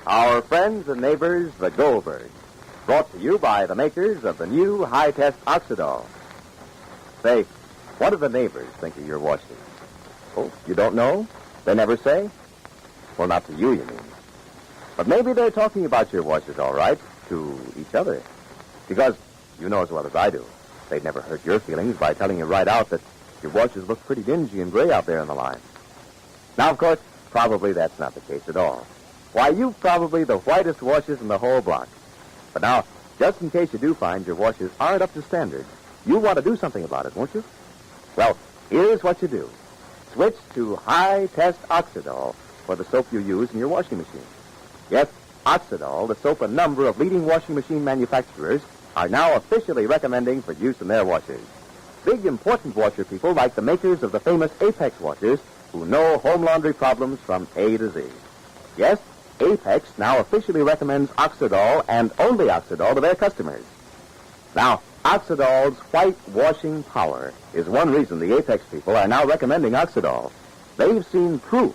Our friends and neighbors, the Goldbergs. Brought to you by the makers of the new high-test Oxidol. Say, what do the neighbors think of your washes? Oh, you don't know? They never say? Well, not to you mean. But maybe they're talking about your washes, all right, to each other. Because, you know as well as I do, they'd never hurt your feelings by telling you right out that your washes look pretty dingy and gray out there in the line. Now, of course, probably that's not the case at all. Why, you've probably the whitest washes in the whole block. But now, just in case you do find your washes aren't up to standard, you want to do something about it, won't you? Well, here's what you do. Switch to high-test Oxidol for the soap you use in your washing machine. Yes, Oxidol, the soap a number of leading washing machine manufacturers are now officially recommending for use in their washers. Big, important washer people like the makers of the famous Apex washers who know home laundry problems from A to Z. Yes, Apex now officially recommends Oxidol and only Oxidol to their customers. Now, Oxidol's white washing power is one reason the Apex people are now recommending Oxidol. They've seen proof,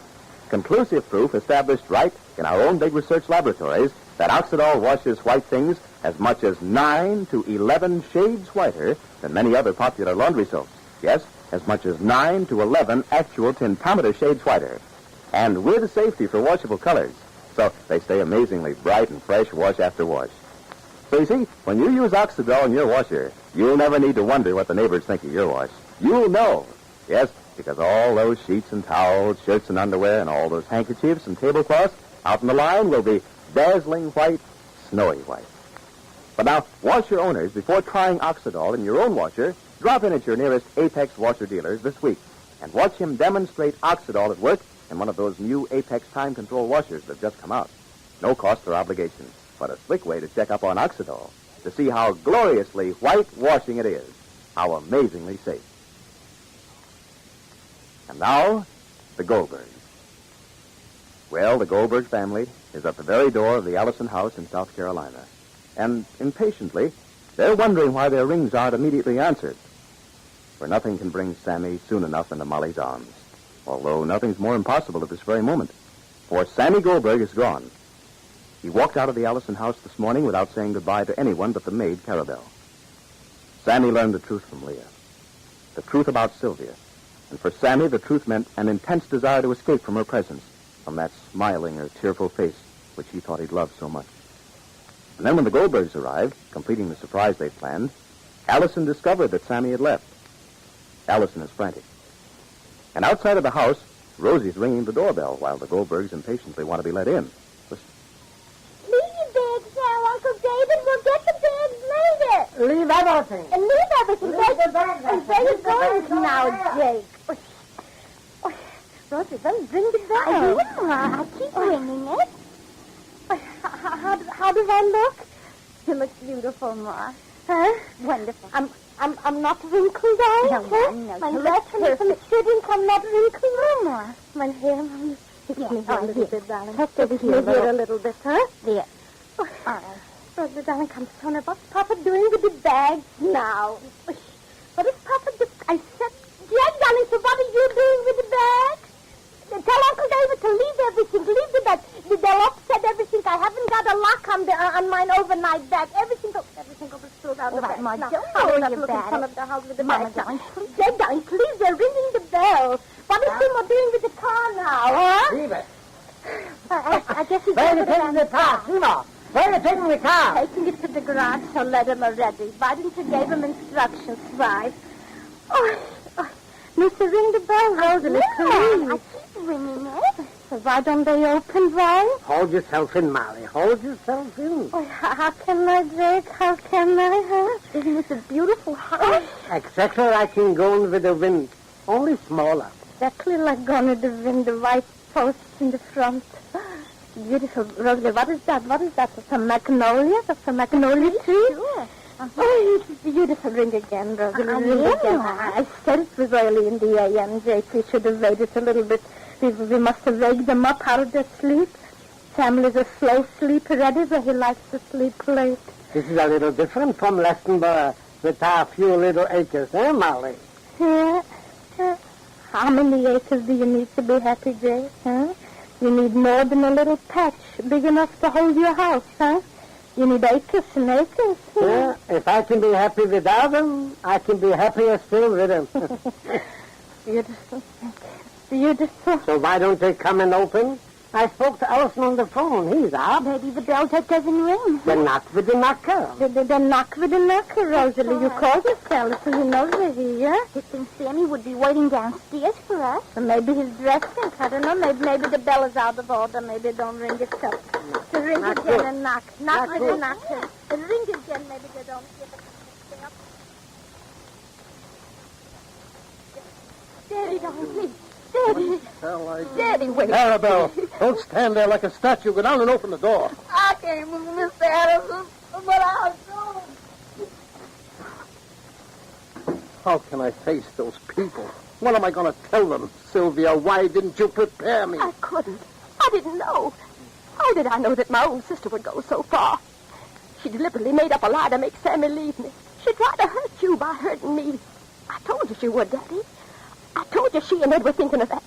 conclusive proof established right in our own big research laboratories that Oxidol washes white things as much as 9 to 11 shades whiter than many other popular laundry soaps. Yes, as much as 9 to 11 actual tintometer shades whiter. And with safety for washable colors. So they stay amazingly bright and fresh wash after wash. So you see, when you use Oxidol in your washer, you'll never need to wonder what the neighbors think of your wash. You'll know. Yes, because all those sheets and towels, shirts and underwear, and all those handkerchiefs and tablecloths out in the line will be dazzling white, snowy white. But now, washer owners, before trying Oxidol in your own washer, drop in at your nearest Apex washer dealers this week and watch him demonstrate Oxidol at work in one of those new Apex time control washers that have just come out. No cost or obligation, but a slick way to check up on Oxidol to see how gloriously white washing it is, how amazingly safe. And now, the Goldbergs. Well, the Goldberg family is at the very door of the Allison house in South Carolina. And impatiently, they're wondering why their rings aren't immediately answered. For nothing can bring Sammy soon enough into Molly's arms. Although nothing's more impossible at this very moment. For Sammy Goldberg is gone. He walked out of the Allison house this morning without saying goodbye to anyone but the maid, Carabelle. Sammy learned the truth from Leah. The truth about Sylvia. And for Sammy, the truth meant an intense desire to escape from her presence, from that smiling or tearful face which he thought he'd loved so much. And then when the Goldbergs arrived, completing the surprise they'd planned, Allison discovered that Sammy had left. Allison is frantic. And outside of the house, Rosie's ringing the doorbell while the Goldbergs impatiently want to be let in. Listen. Leave your bags now, Uncle David. We'll get the bags later. Leave everything. And leave everything. Leave the bags. And where you going now, Jake? Rosie, don't ring the bell. I will, Ma. I keep ringing it. How do I look? You look beautiful, Ma. Huh? Wonderful. I'm not wrinkled, are No, huh? no. My left hand from sitting, I'm not wrinkled. No, Ma. My hair, Yes, me here a little bit, darling. Just over here a little bit, huh? There. Oh, all right. Rosie, darling, come on. What's Papa doing with the bags now? What is Papa doing? I said, Jake, darling, so what are you doing with the bags? Tell Uncle David to leave everything. Leave the bag. They'll upset everything. I haven't got a lock on mine overnight bag. Everything goes through out the back. Ma, Now, don't hurry worry up, look in about front it. of the house with the Mama, bags. darling, please. Jake, darling, please, they're ringing the bell. What is Seymour doing with the car now, huh? Leave it. I guess he's Where are over you there taking the car, Seymour? Where are you taking the car? Taking it to the garage, so let him already. Why didn't you give him instructions, right? Mr. Ring the bell, Rosalie, please. I keep ringing it. So why don't they open, right? Hold yourself in, Molly. Hold yourself in. Oh, how can I, Jake? How can I, huh? Isn't this a beautiful house? Exactly like in Gone with the Wind, only smaller. Exactly like Gone with the Wind, the white posts in the front. Beautiful, Rosalie. What is that? What is that? Some magnolias? Some magnolia trees? Sure. Oh, it's a beautiful ring again, Rosalie. Ring again. I said it was early in the a.m., Jake. We should have waited a little bit. We must have waked them up out of their sleep. Samuel is a slow sleeper, ready, but he likes to sleep late. This is a little different from Lestonborough with our few little acres, eh, Molly? Yeah. How many acres do you need to be happy, Jake? Huh? You need more than a little patch big enough to hold your house, huh? You need acres and acres. Yeah, if I can be happy without them, I can be happier still with them. Beautiful. Beautiful. So why don't they come and open? I spoke to Allison on the phone. He's up. Maybe the bell just doesn't ring. Then knock with the knocker. The knock with the knocker, Rosalie. You called the fella, so you know they're here. You think Sammy would be waiting downstairs for us? Or maybe he's dressing. I don't know. Maybe the bell is out of order. Maybe they don't ring it up. To ring Not again good. and knock. Knock with the knocker. And ring again. Maybe they don't give it. Daddy, don't please. Daddy. Daddy, wait. Arabelle, don't stand there like a statue. Go down and open the door. I can't move, Mr. Addison, but I'll go. How can I face those people? What am I going to tell them? Sylvia, why didn't you prepare me? I couldn't. I didn't know. How did I know that my own sister would go so far? She deliberately made up a lie to make Sammy leave me. She tried to hurt you by hurting me. I told you she would, Daddy. I told you she and Ed were thinking of that.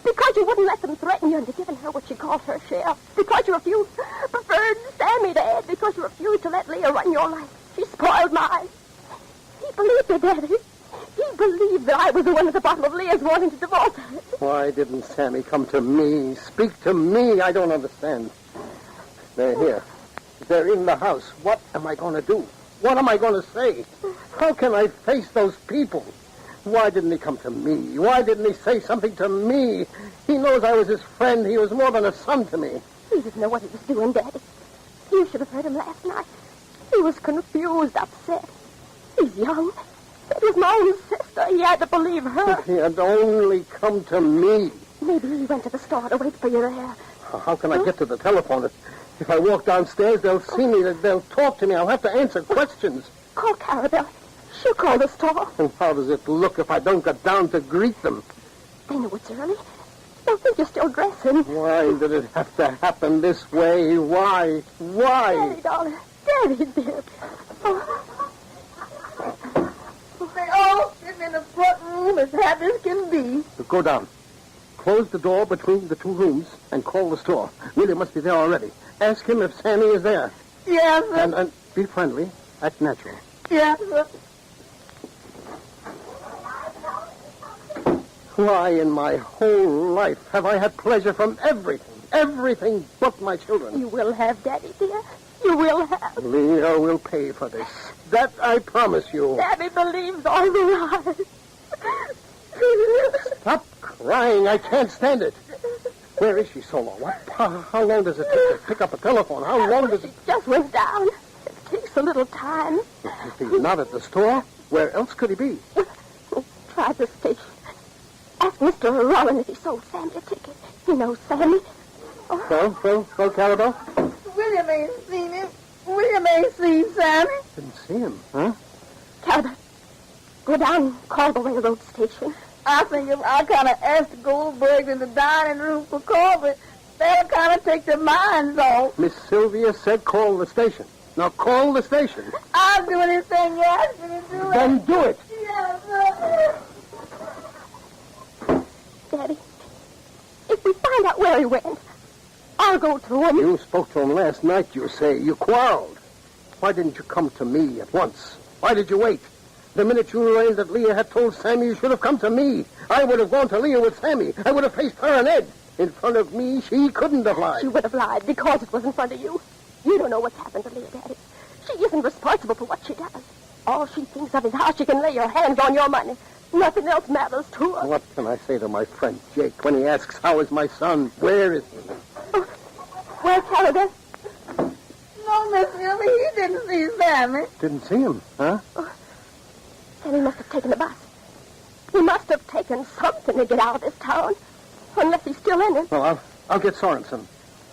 Because you wouldn't let them threaten you into giving her what she called her share. Because you preferred Sammy to Ed. Because you refused to let Leah run your life. She spoiled mine. He believed me, Daddy. He believed that I was the one at the bottom of Leah's wanting to divorce her. Why didn't Sammy come to me? Speak to me. I don't understand. They're here. They're in the house. What am I going to do? What am I going to say? How can I face those people? Why didn't he come to me? Why didn't he say something to me? He knows I was his friend. He was more than a son to me. He didn't know what he was doing, Daddy. You should have heard him last night. He was confused, upset. He's young. It was my own sister. He had to believe her. If he had only come to me. Maybe he went to the store to wait for you there. How can I get to the telephone? If I walk downstairs, they'll see me. They'll talk to me. I'll have to answer questions. Call Carabelle. She'll call the store. And how does it look if I don't get down to greet them? They know it's early. They'll think you're still dressing. Why did it have to happen this way? Why? Why? Daddy, darling. Daddy, dear. They all sitting in the front room as happy as can be. Go down. Close the door between the two rooms and call the store. William must be there already. Ask him if Sammy is there. Yes, sir. And be friendly. Act natural. Yes, sir. Why in my whole life have I had pleasure from everything? Everything but my children. You will have, Daddy, dear. You will have. Leah will pay for this. That I promise you. Daddy believes all the lies. Stop crying. I can't stand it. Where is she, Solo? How long does it take to pick up a telephone? How long does it... She just went down. It takes a little time. If he's not at the store, where else could he be? Try the station. Ask Mr. Rowan if he sold Sammy a ticket. He knows Sammy. Well, Carabelle? William ain't seen him. William ain't seen Sammy. Didn't see him, huh? Carabelle, go down and call the railroad station. I think if I kind of asked the Goldbergs in the dining room for coffee, they'll kind of take their minds off. Miss Sylvia said call the station. Now call the station. I'll do anything you ask me to do. Then do it. Yes, sir. Daddy, if we find out where he went, I'll go to him. You spoke to him last night, you say. You quarreled. Why didn't you come to me at once? Why did you wait? The minute you learned that Leah had told Sammy, you should have come to me. I would have gone to Leah with Sammy. I would have faced her and Ed. In front of me, she couldn't have lied. She would have lied because it was in front of you. You don't know what's happened to Leah, Daddy. She isn't responsible for what she does. All she thinks of is how she can lay her hands on your money. Nothing else matters to her. What can I say to my friend Jake when he asks, how is my son? Where is he? Where's Carabelle? No, Miss Sylvia, he didn't see Sammy. Didn't see him, huh? Sammy must have taken a bus. He must have taken something to get out of this town. Unless he's still in it. Well, I'll get Sorensen.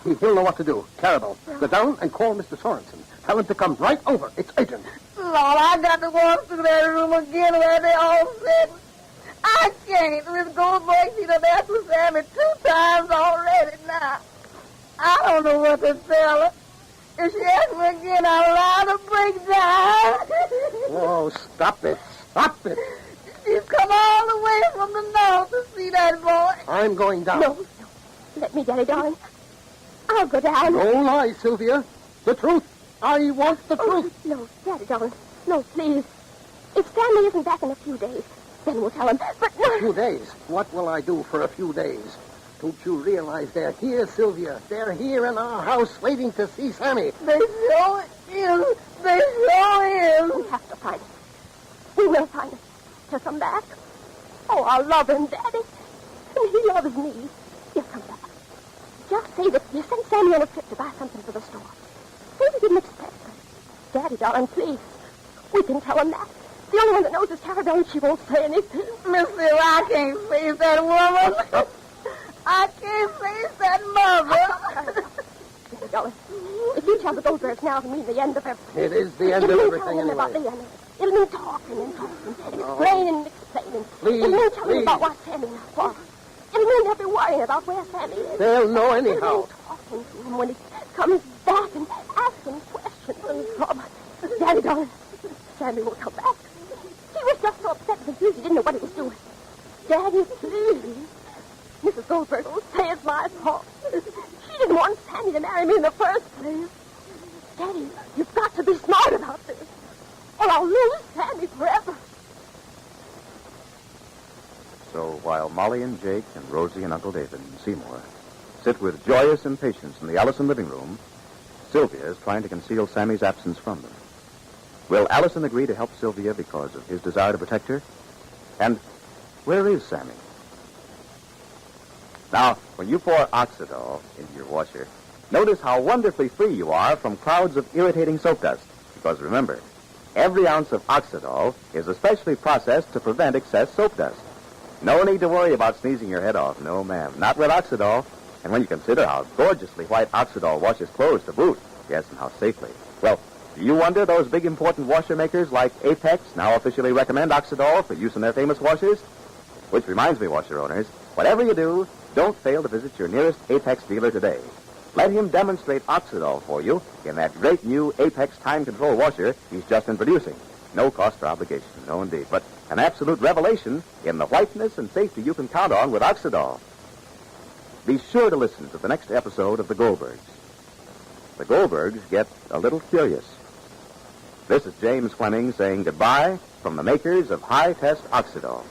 He'll know what to do. Carabelle, go down and call Mr. Sorensen. Tell him to come right over. It's urgent. Lord, I got to walk through that room again where they all said, I can't. Miss Goldberg, she done asked for Sammy 2 times already now. I don't know what to tell her. If she asks me again, I'll allow her to break down. Oh, stop it. Stop it. She's come all the way from the north to see that boy. I'm going down. No. Let me, Daddy, darling. I'll go down. Don't lie, Sylvia. The truth. I want the truth. No, Daddy, darling. No, please. If Stanley isn't back in a few days, then we'll tell him. But no. A few days? What will I do for a few days? Don't you realize they're here, Sylvia? They're here in our house waiting to see Sammy. They saw him. They saw him. We have to find him. We will find him. He'll come back. Oh, I'll love him, Daddy. And he loves me. He'll come back. Just say that you sent Sammy on a trip to buy something for the store. Say we didn't expect him. Daddy, darling, please. We can tell him that. The only one that knows is Carabelle, and she won't say anything. Missy, I can't face that woman. I can't face that mother. Daddy, darling, if you tell the Goldbergs now, it'll mean the end of everything. It is the end of everything anyway. About anyway. Leon. It'll mean talking and talking, explaining and explaining. Please, it'll mean telling please. about what Sammy now for. It'll mean they'll be worrying about where Sammy is. They'll know It'll anyhow. mean talking to him when he comes back and asking questions. Oh, Daddy, darling, Sammy will come back. He was just so upset and confused he didn't know what he was doing. Daddy, please. Mrs. Goldberg will say it's my fault. She didn't want Sammy to marry me in the first place. Daddy, you've got to be smart about this, or I'll lose Sammy forever. So while Molly and Jake and Rosie and Uncle David and Seymour sit with joyous impatience in the Allison living room, Sylvia is trying to conceal Sammy's absence from them. Will Allison agree to help Sylvia because of his desire to protect her? And where is Sammy? Now, when you pour Oxidol into your washer, notice how wonderfully free you are from clouds of irritating soap dust. Because remember, every ounce of Oxidol is especially processed to prevent excess soap dust. No need to worry about sneezing your head off. No, ma'am. Not with Oxidol. And when you consider how gorgeously white Oxidol washes clothes to boot, yes, and how safely. Well, do you wonder those big important washer makers like Apex now officially recommend Oxidol for use in their famous washers? Which reminds me, washer owners, whatever you do, don't fail to visit your nearest Apex dealer today. Let him demonstrate Oxidol for you in that great new Apex time control washer he's just introducing. No cost or obligation, no indeed, but an absolute revelation in the whiteness and safety you can count on with Oxidol. Be sure to listen to the next episode of The Goldbergs. The Goldbergs get a little curious. This is James Fleming saying goodbye from the makers of high-test Oxidol.